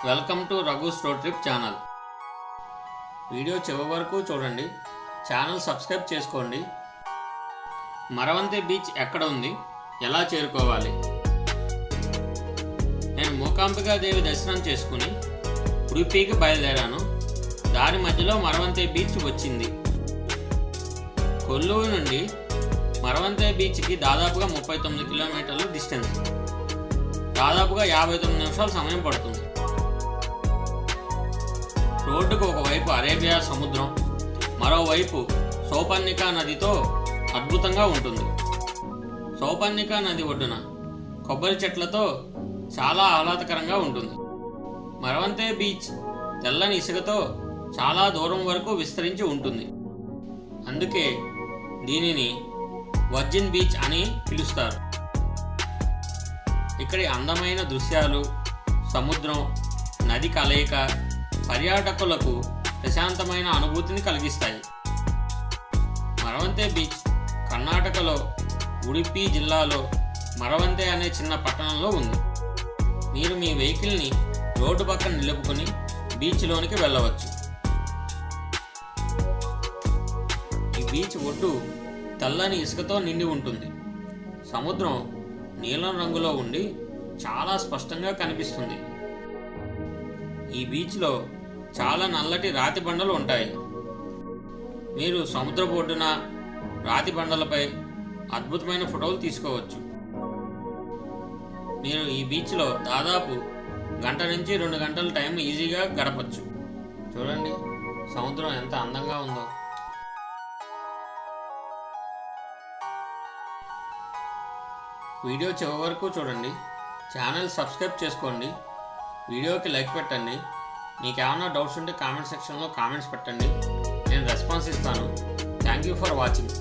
Welcome to Raghu's road trip channel. Video చివరి వరకు చూడండి. ఛానల్ సబ్స్క్రైబ్ చేసుకోండి. మరవంతే బీచ్ ఎక్కడ ఉంది, ఎలా చేరుకోవాలి? నేను మూకాంబికా దేవి దర్శనం చేసుకుని ఉడిపికి బయలుదేరాను. దారి మధ్యలో మరవంతే బీచ్ వచ్చింది. కొల్లూరు నుండి మరవంతే బీచ్కి దాదాపుగా 39 కిలోమీటర్లు డిస్టెన్స్. దాదాపుగా 59 నిమిషాలు సమయం పడుతుంది. రోడ్డుకు ఒకవైపు అరేబియా సముద్రం, మరోవైపు సౌపర్ణికా నదితో అద్భుతంగా ఉంటుంది. సౌపర్ణికా నది ఒడ్డున కొబ్బరి చెట్లతో చాలా ఆహ్లాదకరంగా ఉంటుంది. మరవంతే బీచ్ తెల్లని ఇసుకతో చాలా దూరం వరకు విస్తరించి ఉంటుంది. అందుకే దీనిని వర్జిన్ బీచ్ అని పిలుస్తారు. ఇక్కడి అందమైన దృశ్యాలు, సముద్రం, నది కలయిక పర్యాటకులకు ప్రశాంతమైన అనుభూతిని కలిగిస్తాయి. మరవంతే బీచ్ కర్ణాటకలో ఉడిపి జిల్లాలో మరవంతే అనే చిన్న పట్టణంలో ఉంది. మీరు మీ వెహికల్ని రోడ్డు పక్కన నిలుపుకొని బీచ్లోనికి వెళ్ళవచ్చు. ఈ బీచ్ ఒడ్డు తెల్లని ఇసుకతో నిండి ఉంటుంది. సముద్రం నీలం రంగులో ఉండి చాలా స్పష్టంగా కనిపిస్తుంది. ఈ బీచ్లో చాలా నల్లటి రాతి బండలు ఉంటాయి. మీరు సముద్రపు ఒడ్డున రాతి బండలపై అద్భుతమైన ఫోటోలు తీసుకోవచ్చు. మీరు ఈ బీచ్లో దాదాపు 1 నుంచి 2 గంటల టైం ఈజీగా గడపచ్చు. చూడండి సముద్రం ఎంత అందంగా ఉందో. వీడియో చివరి వరకు చూడండి. ఛానల్ సబ్స్క్రైబ్ చేసుకోండి. వీడియోకి లైక్ పెట్టండి. మీకు ఏమైనా డౌట్స్ ఉంటే కామెంట్ సెక్షన్లో కామెంట్స్ పెట్టండి. నేను రెస్పాన్స్ ఇస్తాను. Thank you for watching.